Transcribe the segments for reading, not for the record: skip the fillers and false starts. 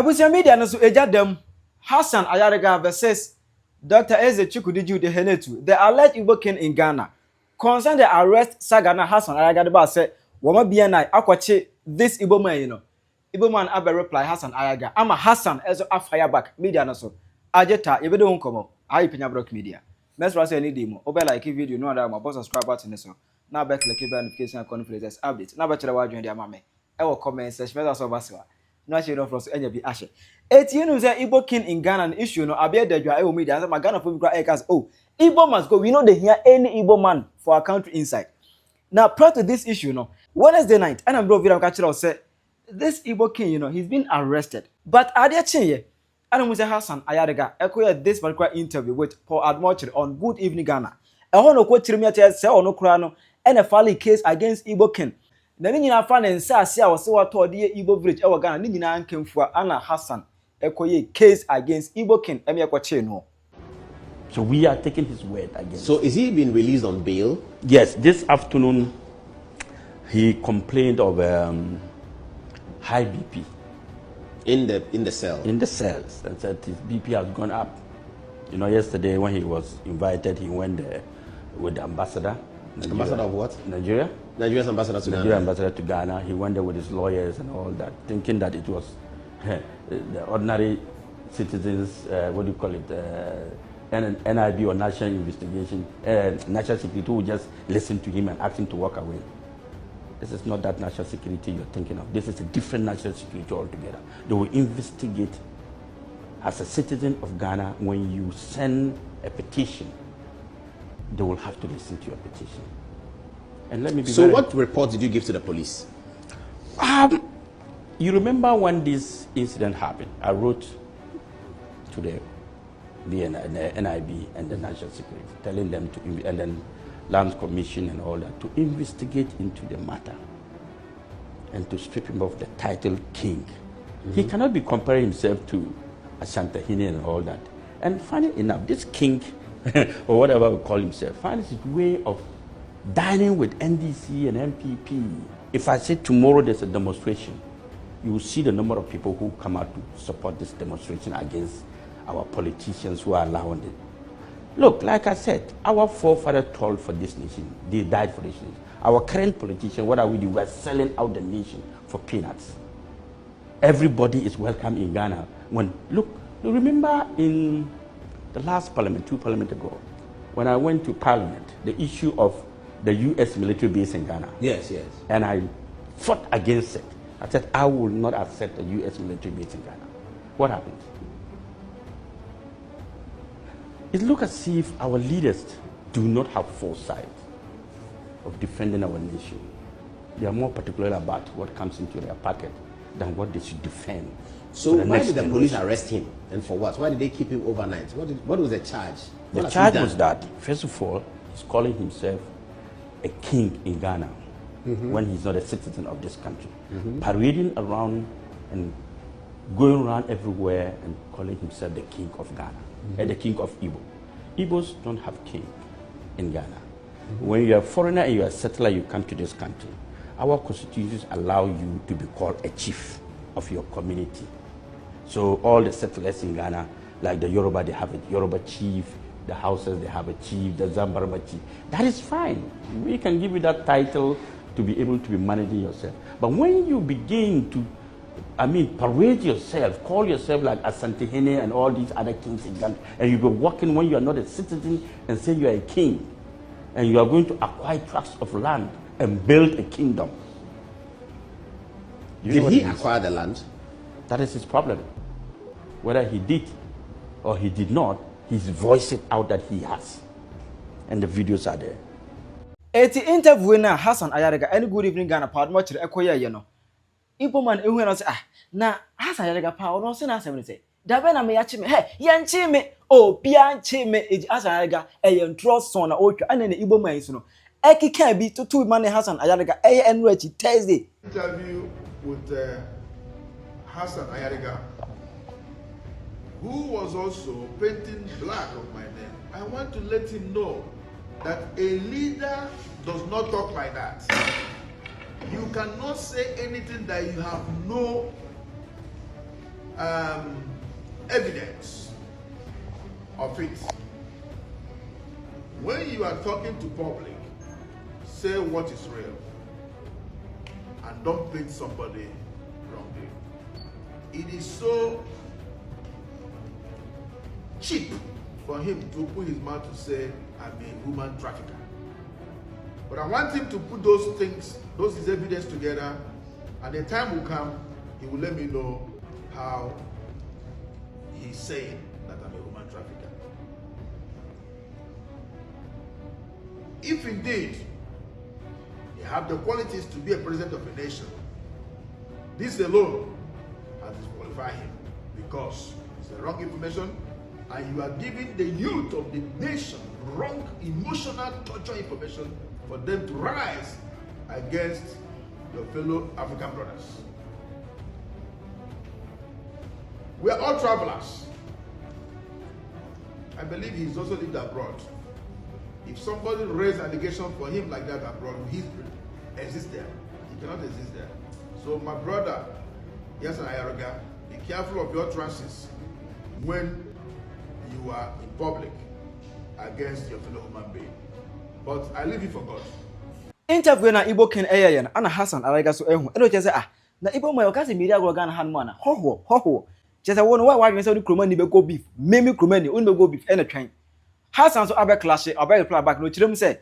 Abusia media no so eja dem Hassan Ayariga versus Dr. Eze Chukudiju de Henetu, the alleged Igbo King in Ghana. Concern the arrest saga na Hassan Ayariga de ba say woma BNI akwache this Igbo man, you know. Igbo man abe reply Hassan Ayariga. Ama Hassan ezo afire back media no so. Ajeta yebede won komo. Ayi Penyah media. Let's say any demo. Obe like video no other my subscribe button so. Now back click the notification icon for latest update. Now back to the word join the mama. E wo comment section better so basiwa. No share of us enya bi ashe. You know say Igbo King in Ghana an issue no abia dedwa e o media say my Ghana for people cast oh Igbo must go. We know they hear any Igbo man for our country inside. Now prior to this issue no Wednesday night and I'm bro video catch us say this Igbo King, you know, he's been arrested. But Adia Chinye, and Mr. Hassan Ayariga, acquired this particular interview with Paul Admocher on Good Evening Ghana. A hono quote Trimiate say no crano and a filing case against Igbo King. The Nina fan and say I was so told the Igbo Bridge our Ghana Nina came for Anna Hassan acquired case against Igbo King Emia Kwacheno. So we are taking his word against. So is he being released on bail? Yes, this afternoon he complained of high BP. In the cell? In the cells, and said his BP has gone up. You know, yesterday when he was invited, he went there with the ambassador. Nigeria. Ambassador of what? Nigeria. Nigeria's ambassador to Ghana. Nigeria ambassador to Ghana. He went there with his lawyers and all that, thinking that it was the ordinary citizens, what do you call it, NIB or National Investigation, National Security who would just listen to him and ask him to walk away. This is not that national security you're thinking of. This is a different national security altogether. They will investigate. As a citizen of Ghana, when you send a petition, they will have to listen to your petition. And let me be So what report did you give to the police? You remember when this incident happened? I wrote to the NIB and the National Security, telling them to, and then Land Commission and all that, to investigate into the matter and to strip him of the title King. He cannot be comparing himself to Asantehene and all that. And funny enough, this King, or whatever we call himself, finds his way of dining with NDC and MPP. If I say tomorrow there's a demonstration, you will see the number of people who come out to support this demonstration against our politicians who are allowing it. Look, like I said, our forefathers toiled for this nation. They died for this nation. Our current politicians, what are we doing? We're selling out the nation for peanuts. Everybody is welcome in Ghana. Look, remember in the last parliament, 2 parliaments ago, when I went to parliament, the issue of the U.S. military base in Ghana. Yes, yes. And I fought against it. I said, I will not accept a U.S. military base in Ghana. What happened? It looks as if our leaders do not have foresight of defending our nation. They are more particular about what comes into their pocket than what they should defend. So why did the police arrest him? And for what? Why did they keep him overnight? What was the charge? The charge was that, first of all, he's calling himself a king in Ghana when he's not a citizen of this country. Parading around and going around everywhere and calling himself the king of Ghana. And the king of Igbo. Igbos don't have king in Ghana. When you're a foreigner and you're a settler, you come to this country. Our constitutions allow you to be called a chief of your community. So all the settlers in Ghana, like the Yoruba, they have a Yoruba chief. The Hausas, they have a chief. The Zambarama chief. That is fine. We can give you that title to be able to be managing yourself. But when you begin to parade yourself, call yourself like Asantehene and all these other kings in Ghana, and you go walking when you are not a citizen and say you are a king, and you are going to acquire tracts of land and build a kingdom. Did he acquire the land? That is his problem. Whether he did or he did not, he's voiced it out that he has. And the videos are there. At the interview now, Hassan Ayariga, any Good Evening Ghana, part much Equia, you know. Igbo man, everyone say, na Hassan Ayariga, power, no, send us say. Dabena me achime, hey, yanchime, oh, pianchime, Hassan Ayariga, a young trust son, or and then Igbo man, you know. Eki can be to 2 money Hassan Ayariga, and Reggie Thursday. Interview with Hassan Ayariga, who was also painting black of my name. I want to let him know that a leader does not talk like that. You cannot say anything that you have no evidence of it. When you are talking to public, say what is real and don't paint somebody wrongly. It is so cheap for him to put his mouth to say, I'm a human trafficker. But I want him to put those things, his evidence together, and the time will come, he will let me know how he's saying that I'm a human trafficker. If indeed he have the qualities to be a president of a nation, this alone has disqualified him, because it's the wrong information and you are giving the youth of the nation wrong emotional torture information for them to rise against your fellow African brothers. We are all travelers. I believe he's also lived abroad. If somebody raised allegation for him like that abroad, will he exist there? He cannot exist there. So my brother, Hassan Ayariga, be careful of your trances when you are in public against your fellow human being. But I leave it for God. Interview na Igbo King eyeyen ana Hassan Ayariga so ehu eno chese na Igbo mo yokase media go Ghana han mo na ho chese won wa dwen se odi kroma ni be go beef memi kroma ni odi be go beef ena twen Hassan so abe clash abe reply back no chirem se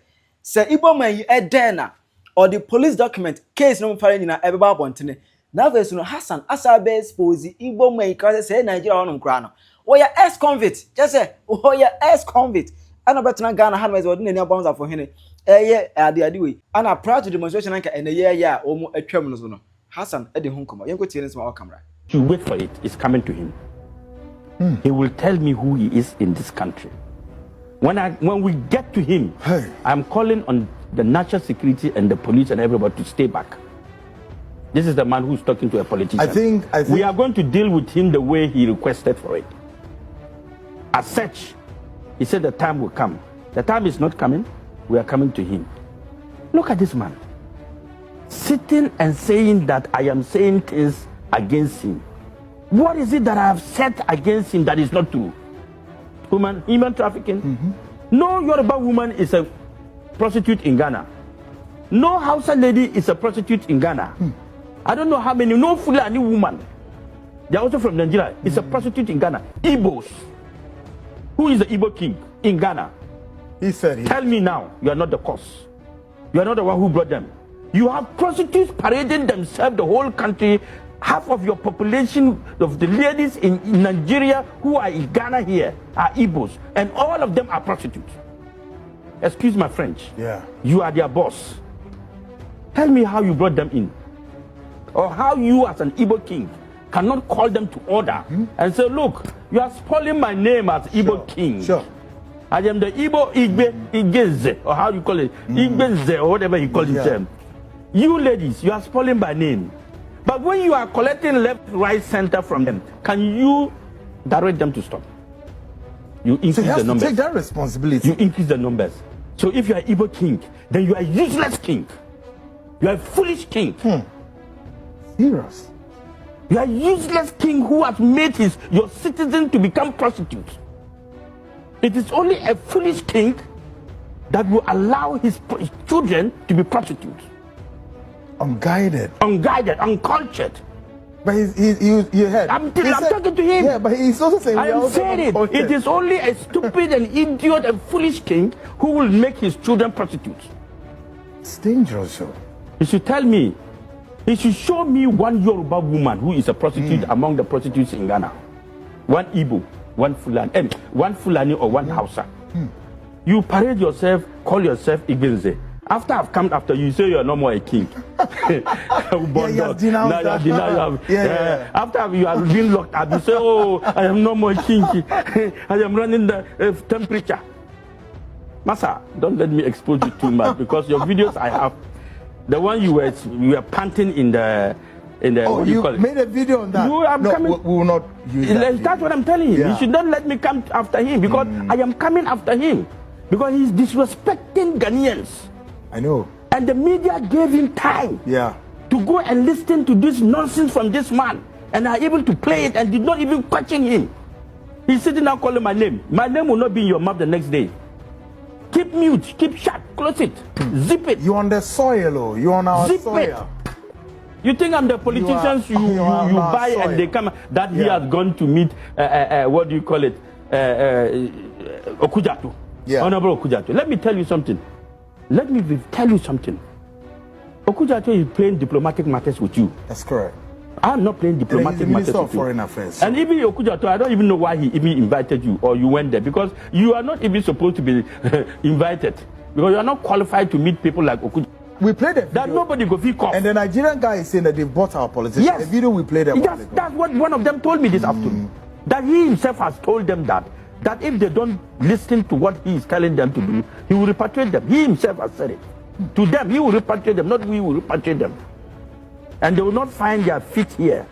Igbo man yi eden na or the police document case no fare nyina ebe ba bontene na verse no Hassan asabe expose Igbo man ka se Nigeria hono nkra no oya ex convict chese oya ex convict ana betuna Ghana han me odi nani abounce for hene ade we ana prior to demonstration anka eneye ya omo atwam no so no Hassan ede hu komo yenko tie nso ma camera. You wait for it. It's coming to him. He will tell me who he is in this country. When we get to him, I'm calling on the national security and the police and everybody to stay back. This is the man who's talking to a politician. I think we are going to deal with him the way he requested for it. As such, he said the time will come. The time is not coming. We are coming to him. Look at this man. Sitting and saying that I am saying things against him. What is it that I have said against him that is not true? Human trafficking? No Yoruba woman is a prostitute in Ghana. No Hausa lady is a prostitute in Ghana. I don't know how many. No Fulani woman. They are also from Nigeria. Is a prostitute in Ghana. Igbos. Who is the Igbo King in Ghana? He said it. Tell me now, you are not the cause. You are not the one who brought them. You have prostitutes parading themselves the whole country. Half of your population of the ladies in Nigeria who are in Ghana here are Igbos, and all of them are prostitutes. Excuse my French. Yeah. You are their boss. Tell me how you brought them in, or how you as an Igbo King cannot call them to order and say, look, you are spoiling my name as Igbo King. Sure. I am the Igbo Igeze, or how you call it, Igeze, or whatever you call it. You ladies, you are spoiling my name. But when you are collecting left, right, center from them, can you direct them to stop? You increase the numbers. To take that responsibility. You increase the numbers. So if you are Igbo King, then you are a useless king. You are a foolish king. Serious. You are a useless king who has made your citizens to become prostitutes. It is only a foolish king that will allow his children to be prostitutes. Unguided, uncultured. But you heard. I'm talking to him. Yeah, but he's also saying. I'm saying it. It is only a stupid and idiot and foolish king who will make his children prostitutes. It's dangerous, sir. He should tell me. He should show me one Yoruba woman who is a prostitute among the prostitutes in Ghana. One Igbo, one Fulani or one Hausa. You parade yourself, call yourself Igbenze. After I've come after you, say you are no more a king. After you have been locked up, you say, oh, I am no more king. I am running the temperature. Massa, don't let me expose you too much, because your videos I have, the one you were panting in the what do you call it? Made a video on that. We will not use that. That's what I'm telling him. You should not let me come after him, because I am coming after him, because he's disrespecting Ghanaians. I know. And the media gave him time to go and listen to this nonsense from this man. and are able to play it and did not even question him. He's sitting now calling my name. My name will not be in your mouth the next day. Keep mute, keep shut, close it, zip it. You on the soil, oh, you on our zip soil. It. You think I'm the politicians you buy soil. And they come that he has gone to meet what do you call it? Okujato. Yeah. Honorable Okujato. Let me tell you something. Okujato is playing diplomatic matters with you. That's correct. I'm not playing diplomatic matters with you. Foreign Affairs. And even Okujato, I don't even know why he even invited you or you went there, because you are not even supposed to be invited, because you are not qualified to meet people like Okujato. We played it. That nobody go feel caught. And the Nigerian guy is saying that they bought our politicians. Yes. The video we played. That's what one of them told me this afternoon. That he himself has told them that if they don't listen to what he is telling them to do, he will repatriate them. He himself has said it. To them, he will repatriate them, not we will repatriate them. And they will not find their feet here.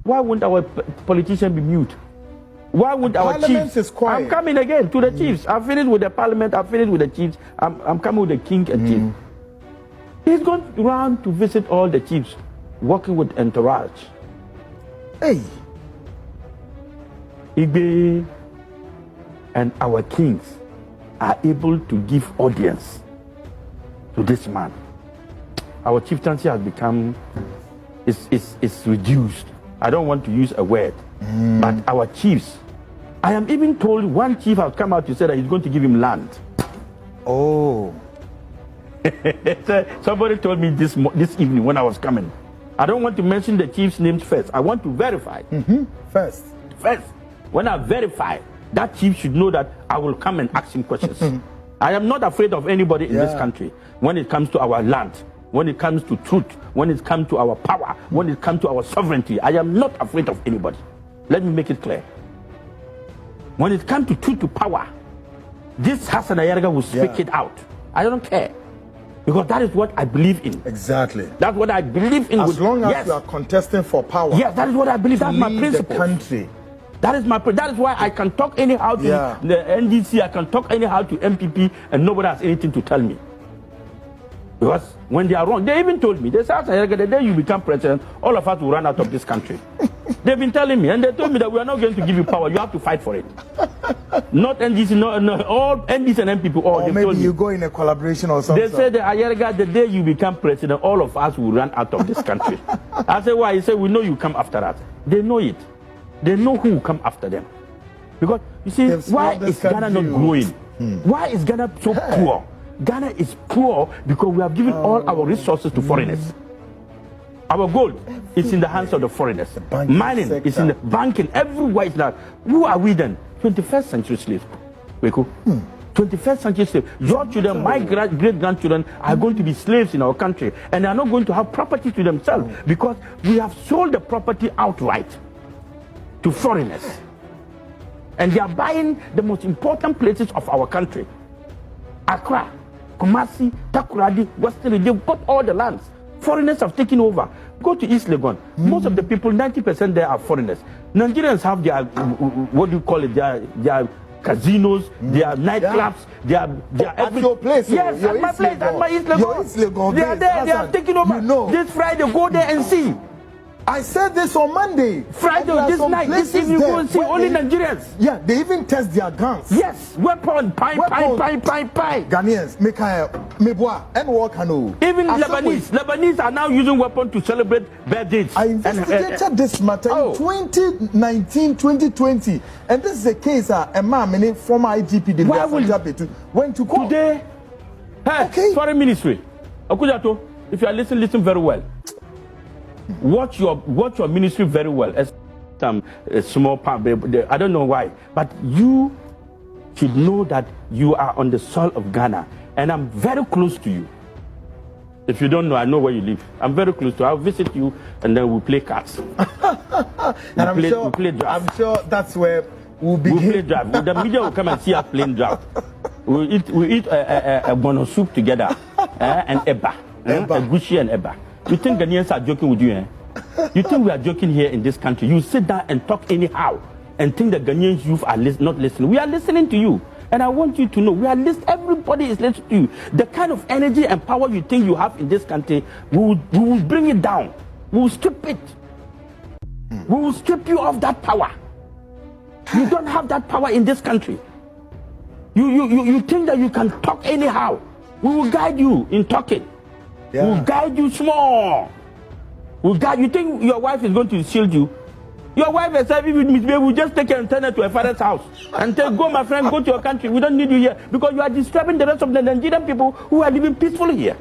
Why won't our politicians be mute? Why would our chiefs? Is quiet. I'm coming again to the chiefs. I've finished with the parliament. I've finished with the chiefs. I'm coming with the king and chief. He's gone around to visit all the chiefs, working with entourage. Hey, Igbo and our kings are able to give audience to this man. Our chieftaincy has become is reduced. I don't want to use a word, but our chiefs. I am even told one chief has come out to say that he's going to give him land. Oh. Somebody told me this evening when I was coming. I don't want to mention the chief's names first. I want to verify. First. When I verify, that chief should know that I will come and ask him questions. I am not afraid of anybody in this country when it comes to our land, when it comes to truth, when it comes to our power, when it comes to our sovereignty. I am not afraid of anybody. Let me make it clear. When it comes to truth, to power, this Hassan Ayariga will speak it out. I don't care. Because that is what I believe in. Exactly. That's what I believe in. As long as you are contesting for power. Yes, that is what I believe. That's my principle. The country. That is why I can talk anyhow to the NDC, I can talk anyhow to MPP, and nobody has anything to tell me. Because when they are wrong, they even told me, they said, the day you become president, all of us will run out of this country. They've been telling me, and they told me that we are not going to give you power, you have to fight for it. Not NDC, no, all NDC and MPP, all. Or maybe you go in a collaboration or something. They said that Ayariga, the day you become president, all of us will run out of this country. I said, why? He said, we know you come after us. They know it. They know who will come after them. Because, you see, why is Ghana not growing? Why is Ghana so poor? Ghana is poor because we have given all our resources to foreigners. Our gold is in the hands of the foreigners. Mining is in the banking. Everywhere is now. Who are we then? 21st century slaves. 21st century slaves. Your children, my great-grandchildren are going to be slaves in our country. And they are not going to have property to themselves because we have sold the property outright to foreigners. And they are buying the most important places of our country. Accra, Kumasi, Takoradi, Western, they've got all the lands. Foreigners have taken over. Go to East Legon. Most of the people, 90% there are foreigners. Nigerians have their, what do you call it, their casinos, their nightclubs, their at your place. Yes, at my place, at my East Legon. They are there, they have taken over. This Friday, go there and see. I said this on Monday. Friday, this night, this evening, you go and see only Nigerians. Yeah, they even test their guns. Yes, weapon, pie. Ghanaians, Meboa, and Wakano. Even Lebanese are now using weapons to celebrate birthdays. I investigated this matter in 2019, 2020. And this is a case a man, former IGP, went to court. Today, Foreign Ministry, Okujato, if you are listening, listen very well. Watch your ministry very well. As some small part, I don't know why, but you should know that you are on the soil of Ghana, and I'm very close to you. If you don't know, I know where you live. I'm very close to you. I'll visit you, and then we'll play cards. We'll play draft. I'm sure that's where we'll begin. We'll play draft. The media will come and see us playing draft. We'll eat a bono soup together, and eba, a gushi and eba. You think Ghanaians are joking with you, eh? You think we are joking here in this country? You sit down and talk anyhow and think the Ghanaian youth are not listening. We are listening to you. And I want you to know, we are listening. Everybody is listening to you. The kind of energy and power you think you have in this country, we will bring it down. We will strip it. We will strip you of that power. You don't have that power in this country. You think that you can talk anyhow. We will guide you in talking. Yeah. We will guide you small. We'll guide you. Think your wife is going to shield you? Your wife is serving with me. We will just take her and turn her to her father's house and tell, go, my friend, go to your country. We don't need you here because you are disturbing the rest of the Nigerian people who are living peacefully here.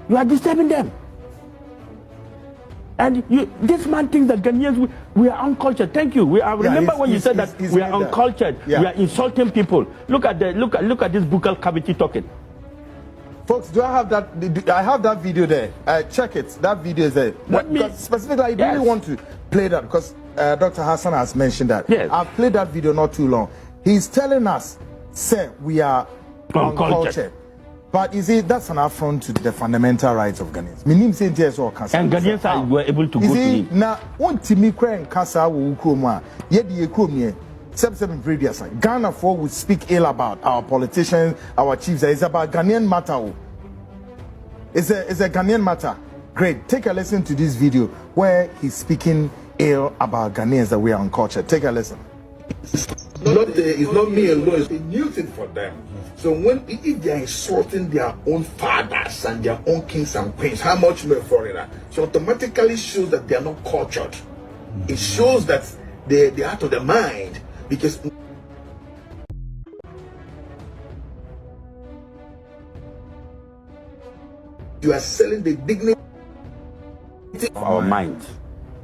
You are disturbing them. And this man thinks that Ghanaians, we are uncultured. Thank you. Remember when you said that we are uncultured, we are insulting people. Look at this buccal cavity talking. Folks, do I have that? I have that video there. Check it. That video is there. Specifically, I really want to play that because Dr. Hassan has mentioned that. Yes. I've played that video not too long. He's telling us, sir, we are uncultured. But you see, that's an affront to the fundamental rights of Ghanaians. And Ghanaians were able to go to him. Now, one Timmy Cran Casa will come, yet the economy. 7 previous Ghana for would speak ill about our politicians, our chiefs. It's about Ghanaian matter. It's a Ghanaian matter. Great. Take a listen to this video where he's speaking ill about Ghanaians that we are uncultured. Take a listen. It's not me alone. It's a new thing for them. So if they are insulting their own fathers and their own kings and queens, how much more foreigner? So automatically shows that they are not cultured. It shows that they are out of their mind. Because you are selling the dignity of our mind.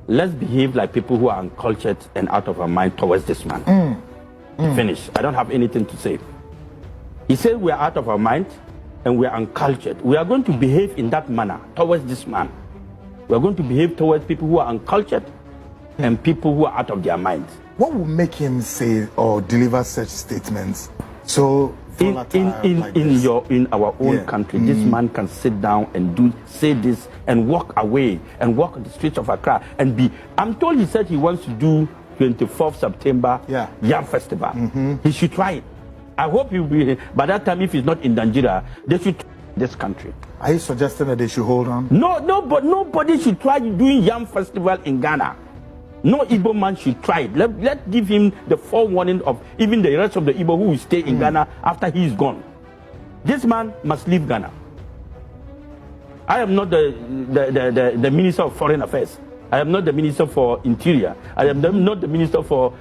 Let's behave like people who are uncultured and out of our mind towards this man. Finish. I don't have anything to say. He said we are out of our mind and we are uncultured. We are going to behave in that manner towards this man. We are going to behave towards people who are uncultured and people who are out of their minds. What will make him say or deliver such statements? So in our own country, this man can sit down and say this and walk away and walk on the streets of Accra and be. I'm told he said he wants to do 24th September Yam Festival. He should try it. I hope he'll be. By that time, if he's not in Nigeria, they should try this country. Are you suggesting that they should hold on? No, but nobody should try doing Yam Festival in Ghana. No Igbo man should try it. Let's give him the forewarning of even the rest of the Igbo who will stay in Ghana after he is gone. This man must leave Ghana. I am not the Minister of Foreign Affairs. I am not the Minister for Interior. I am not the Minister for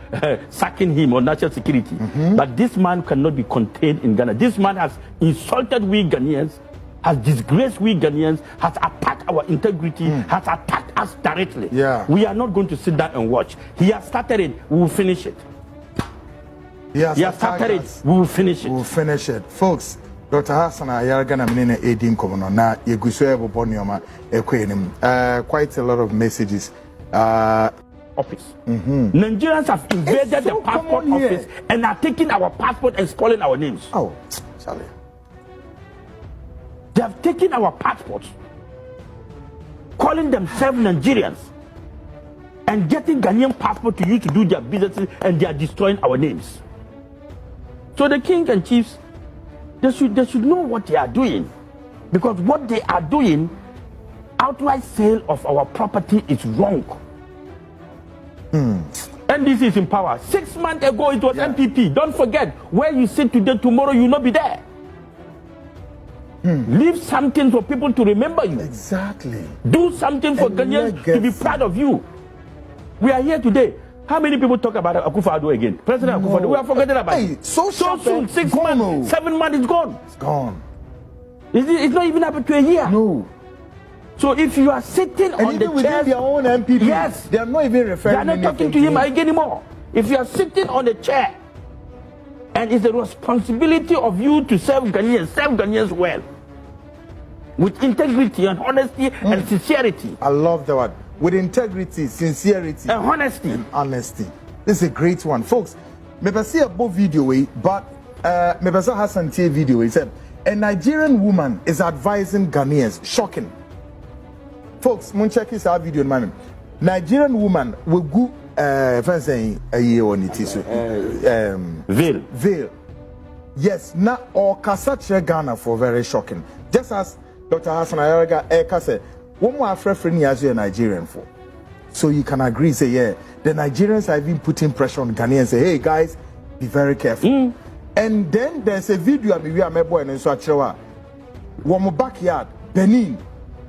sacking him or national security. But this man cannot be contained in Ghana. This man has insulted we Ghanaians, has disgraced we Ghanaians, has attacked our integrity, has attacked us directly. We are not going to sit down and watch. He has started it, we will finish it. He has started it, we will finish it. We will finish it. Folks, Dr. Hassan Ayariga na menene edin komono na yeguso ebo nioma ekwenim. Quite a lot of messages. Office. Nigerians have invaded the passport office and are taking our passport and spoiling our names. Oh, Charlie. They have taken our passports, calling themselves Nigerians, and getting Ghanaian passport to use to do their businesses, and they are destroying our names. So the king and chiefs, they should know what they are doing, because what they are doing, outright sale of our property is wrong. NDC is in power. 6 months ago it was MPP. Don't forget, where you sit today, tomorrow you will not be there. Leave something for people to remember you. Exactly. Do something for Ghanaians to be proud of you. We are here today. How many people talk about Akufo-Addo again? President Akufo-Addo, we are forgetting about it. So soon, 6 months, 7 months, it's gone. It's gone. It's not even up to a year. No. So if you are sitting on the chair, their own MPP, yes, they are not even referring. They are not talking to him anymore. If you are sitting on the chair, and it's the responsibility of you to serve Ghanaians well, with integrity and honesty and sincerity. I love that word. With integrity, sincerity, and honesty. This is a great one, folks. Maybe see a both video, but maybe see Hassan T video. He said a Nigerian woman is advising Ghanaians. Shocking, folks. Mun check this out video, man. Nigerian woman will go. Saying a year on it is veil. Yes, now or Kasache Ghana for very shocking. Just as Dr. Hassan Ayariga said, one more referee as a Nigerian for. So you can agree, say, yeah, the Nigerians are even putting pressure on Ghanaians, say, hey guys, be very careful. And then there's a video, we are my boy, and so I one more backyard, Benin,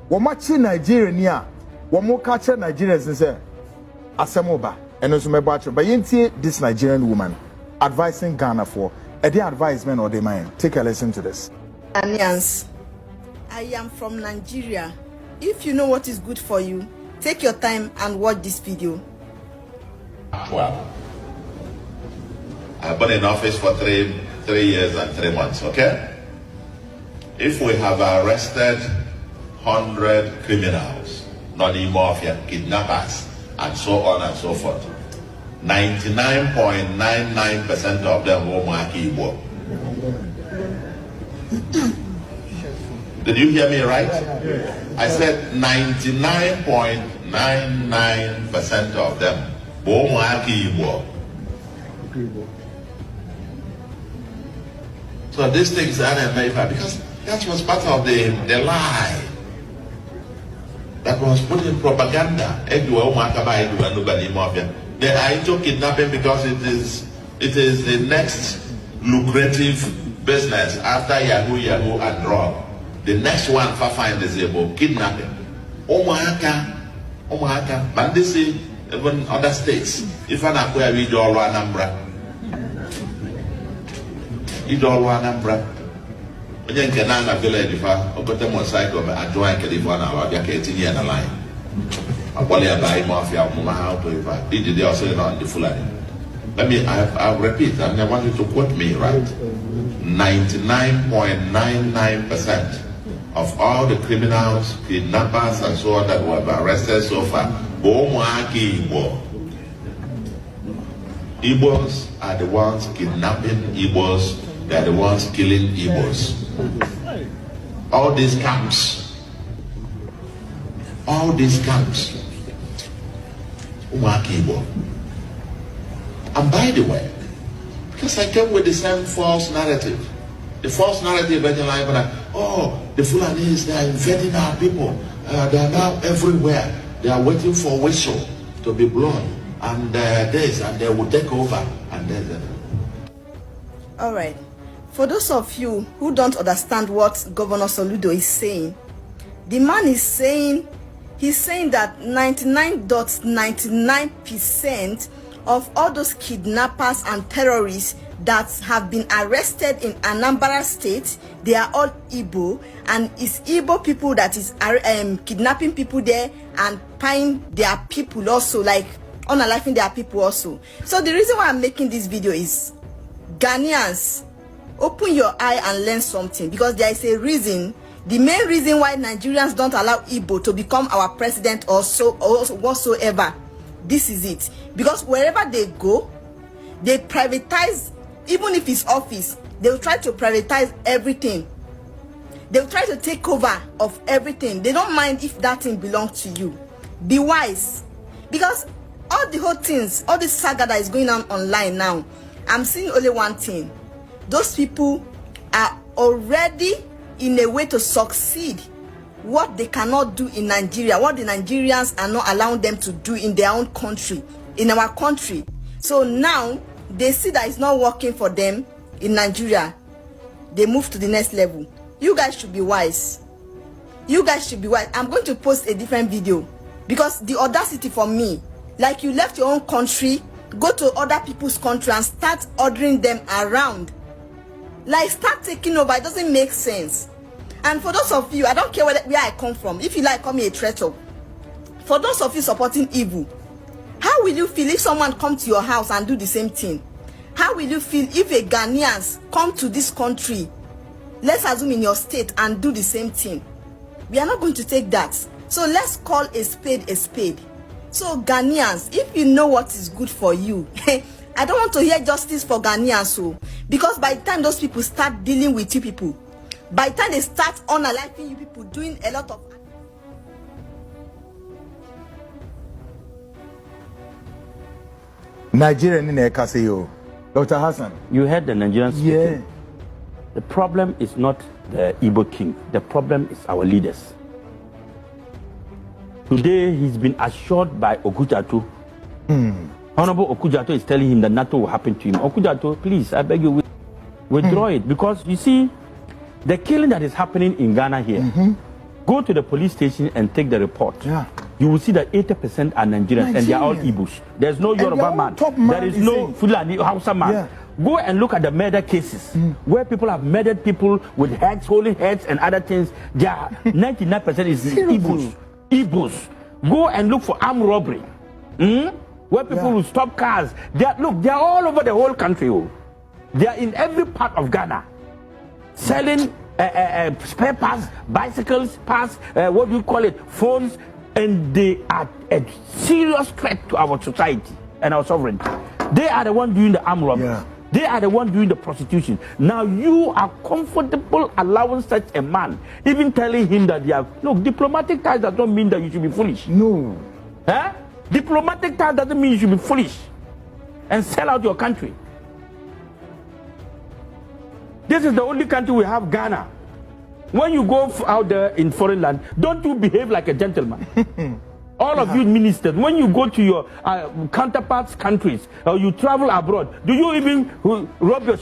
one much in Nigeria near, one more catcher Nigerians, and say, Asamoba, and also my bachelor. But you see this Nigerian woman advising Ghana for a day advisement or the mind. Take a listen to this. Ghanaians, I am from Nigeria. If you know what is good for you, take your time and watch this video. Well, I've been in office for three years and 3 months, okay? If we have arrested 100 criminals, non-mafia, kidnappers, and so on and so forth, 99.99% of them will mark Igbo. Did you hear me right? I said 99.99% of them will mark Igbo. So these things are made because that was part of the lie that was put in propaganda. They are into kidnapping because it is the next lucrative business after Yahoo and drug. The next one for find is about kidnapping. But they say even other states. If I not where we do all Anambra. When you can a village, if I got them on cycle, I join California, I'll get 18 years in line. I probably buy mafia, how to if I did it also on the Fulani. I'll repeat, and I want you to quote me right. 99.99% of all the criminals, kidnappers, and so on that were arrested so far, Igbos are the ones kidnapping Igbos, they are the ones killing Igbos. All these camps. And by the way, because I came with the same false narrative. The false narrative like, oh, the Fulanis, they are invading our people. They are now everywhere. They are waiting for whistle to be blown. And they will take over. All right. For those of you who don't understand what Governor Soludo is saying, the man is saying, he's saying that 99.99% of all those kidnappers and terrorists that have been arrested in Anambra State, they are all Igbo, and it's Igbo people that is kidnapping people there and paying their people also, like unaliving their people also. So the reason why I'm making this video is, Ghanaians, open your eye and learn something, because there is a reason. The main reason why Nigerians don't allow Igbo to become our president or whatsoever, this is it. Because wherever they go, they privatize. Even if it's office, they will try to privatize everything. They will try to take over of everything. They don't mind if that thing belongs to you. Be wise. Because all the whole things, all this saga that is going on online now, I'm seeing only one thing. Those people are already in a way to succeed what they cannot do in Nigeria, what the Nigerians are not allowing them to do in their own country, in our country. So now they see that it's not working for them in Nigeria. They move to the next level. You guys should be wise. You guys should be wise. I'm going to post a different video, because the audacity for me, like you left your own country, go to other people's country and start ordering them around. Like, start taking over. It doesn't make sense. And for those of you, I don't care where I come from. If you like, call me a traitor. For those of you supporting evil, how will you feel if someone come to your house and do the same thing? How will you feel if a Ghanaians come to this country, let's assume in your state, and do the same thing? We are not going to take that. So let's call a spade a spade. So Ghanaians, if you know what is good for you, I don't want to hear justice for Ghanaians, so, because by the time those people start dealing with you people, by the time they start unaliving you people, doing a lot of... Nigerian in Ekaseyo. Dr. Hassan. You heard the Nigerians speaking. Yeah. The problem is not the Igbo King. The problem is our leaders. Today, he's been assured by Okujato. Honorable Okujato is telling him that nothing will happen to him. Okujato, please, I beg you, withdraw it. Because, you see, the killing that is happening in Ghana here, go to the police station and take the report. Yeah. You will see that 80% are Nigerians, and they are all Igbos. There's no Yoruba man. There is no Fulani Hausa man. Yeah. Go and look at the murder cases where people have murdered people with heads, holy heads, and other things. They are 99% is Igbos. Igbos. Go and look for armed robbery, where people will stop cars. Look, they are all over the whole country. They are in every part of Ghana, selling spare parts, bicycles, parts, what do you call it, phones, and they are a serious threat to our society and our sovereignty. They are the ones doing the armed robbery. Yeah. They are the ones doing the prostitution. Now you are comfortable allowing such a man, even telling him that they have, look, diplomatic ties does not mean that you should be foolish. No. Huh? Diplomatic ties doesn't mean you should be foolish and sell out your country. This is the only country we have, Ghana. When you go out there in foreign land, don't you behave like a gentleman? All of you ministers, when you go to your counterparts' countries or you travel abroad, do you even rub your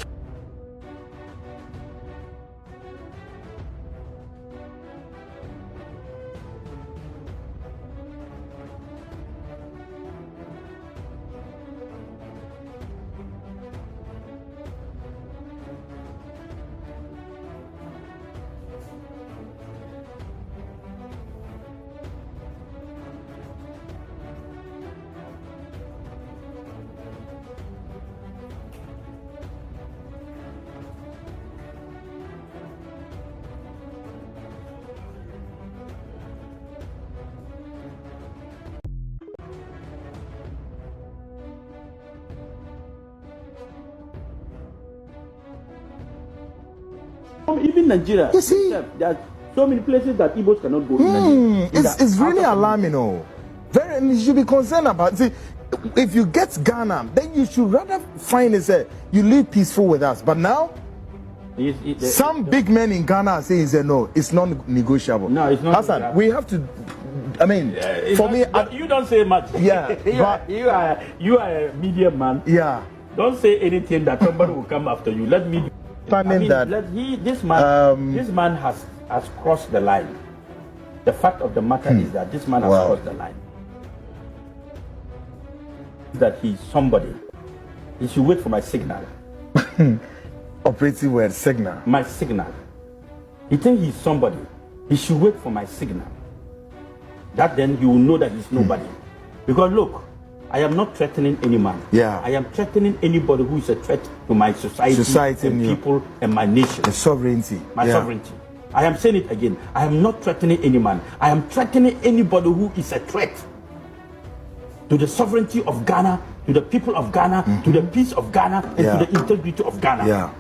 even Nigeria? You see, there are so many places that Igbos cannot go in Nigeria. It's really alarming, Very, and you should be concerned about. See, if you get Ghana, then you should rather find you live peaceful with us. But now, some big men in Ghana are saying, no, it's not negotiable. No, it's not. Hassan, we have to. I mean, for me, you don't say much. Yeah, you are a media man. Yeah. Don't say anything that somebody will come after you. Let me. This man has crossed the line. The fact of the matter is that this man has crossed the line. That he's somebody. He should wait for my signal. Operating word, signal. My signal. He thinks he's somebody. He should wait for my signal. That then he will know that he's nobody. Because look, I am not threatening any man. Yeah. I am threatening anybody who is a threat to my society and people and my nation. The sovereignty. My sovereignty. I am saying it again. I am not threatening any man. I am threatening anybody who is a threat to the sovereignty of Ghana, to the people of Ghana, to the peace of Ghana, and to the integrity of Ghana. Yeah.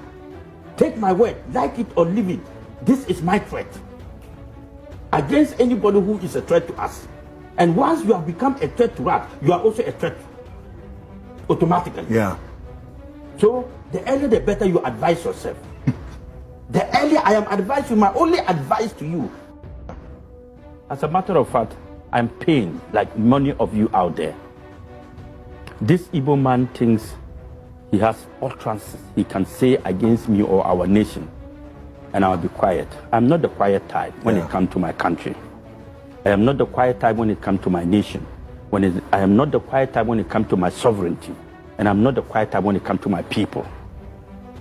Take my word, like it or leave it. This is my threat against anybody who is a threat to us. And once you have become a threat to us, you are also a threat automatically. Yeah. So the earlier the better you advise yourself. The earlier I am advising, my only advice to you. As a matter of fact, I'm paying like many of you out there. This Igbo man thinks he has utterances he can say against me or our nation, and I'll be quiet. I'm not the quiet type when it comes to my country. I am not the quiet type when it comes to my nation. I am not the quiet type when it comes to my sovereignty. And I'm not the quiet type when it comes to my people.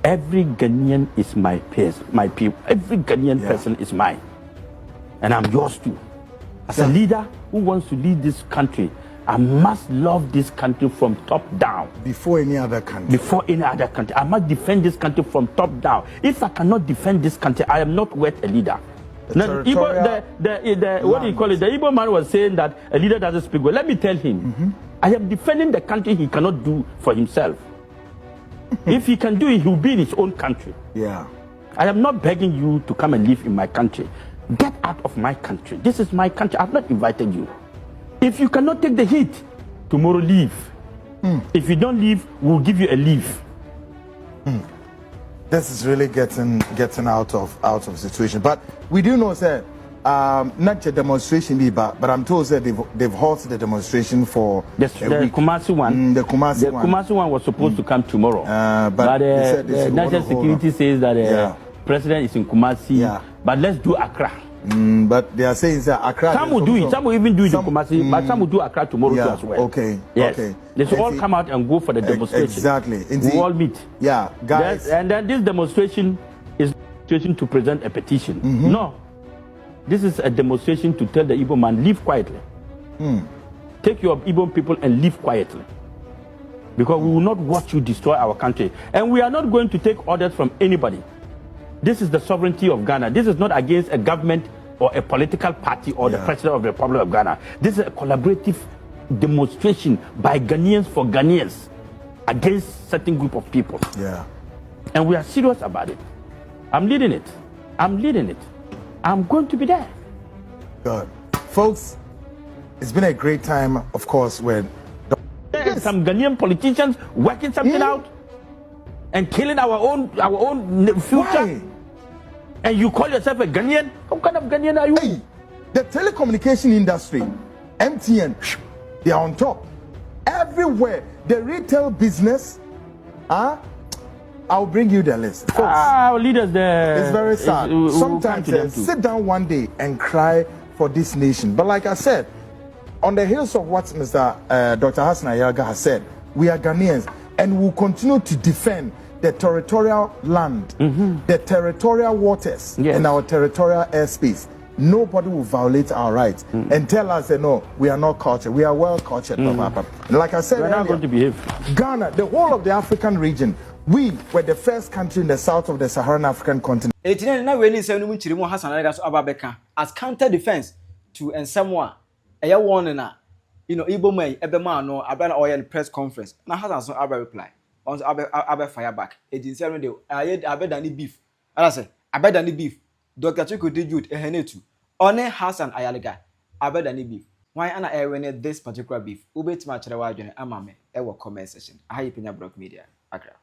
Every Ghanaian is my people. Every Ghanaian person is mine. And I'm yours too. As a leader who wants to lead this country, I must love this country from top down. Before any other country. Before any other country. I must defend this country from top down. If I cannot defend this country, I am not worth a leader. Now, what do you call it? The Igbo man was saying that a leader doesn't speak well. Let me tell him, I am defending the country he cannot do for himself. If he can do it, he will be in his own country. Yeah. I am not begging you to come and live in my country. Get out of my country. This is my country. I have not invited you. If you cannot take the heat, tomorrow leave. If you don't leave, we'll give you a leave. This is really getting out of situation. But we do know, sir, not a demonstration, but I'm told that they've halted the demonstration for the Kumasi one. The Kumasi one was supposed to come tomorrow, but the national security says that president is in Kumasi. Yeah. But let's do Accra. But they are saying that Accra. Some will do it. Some will even do it in Kumasi, but some will do Accra tomorrow too as well. Okay. Yes. Okay. They should all come out and go for the demonstration. Exactly. We all meet. Yeah, guys. And then this demonstration is to present a petition. No. This is a demonstration to tell the Igbo man, live quietly. Take your Igbo people and live quietly. Because we will not watch you destroy our country. And we are not going to take orders from anybody. This is the sovereignty of Ghana. This is not against a government or a political party or the president of the Republic of Ghana. This is a collaborative demonstration by Ghanaians for Ghanaians against certain group of people. Yeah. And we are serious about it. I'm leading it. I'm leading it. I'm going to be there. Good. Folks, it's been a great time, of course, when some Ghanaian politicians working something out and killing our own future. Why? And you call yourself a Ghanaian? What kind of Ghanaian are you? Hey, the telecommunication industry, MTN, they are on top. Everywhere. The retail business, I'll bring you the list. Folks, our leaders there. It's very sad. Sometimes sit down one day and cry for this nation. But like I said, on the heels of what Mr. Dr. Hassan Ayariga has said, we are Ghanaians and will continue to defend the territorial land, the territorial waters, and our territorial airspace. Nobody will violate our rights and tell us that no, we are not cultured. We are well cultured. Like I said, we're not going to behave. Ghana, the whole of the African region, we were the first country in the south of the Saharan African continent. Hassan Ayariga as counter defense to Ensemwa. A warning, Igbo may Ebema no Abana oil press conference. Now Hassan Ayariga reply. On Abe fire back. It is I bet any beef. I say, I bet any beef. Dr. Chico did you a henetu. One Hassan Ayariga. I bet any beef. Why am I winning this particular beef? Ubet much the Amame, ever comment session. I Penyah Media. Accra.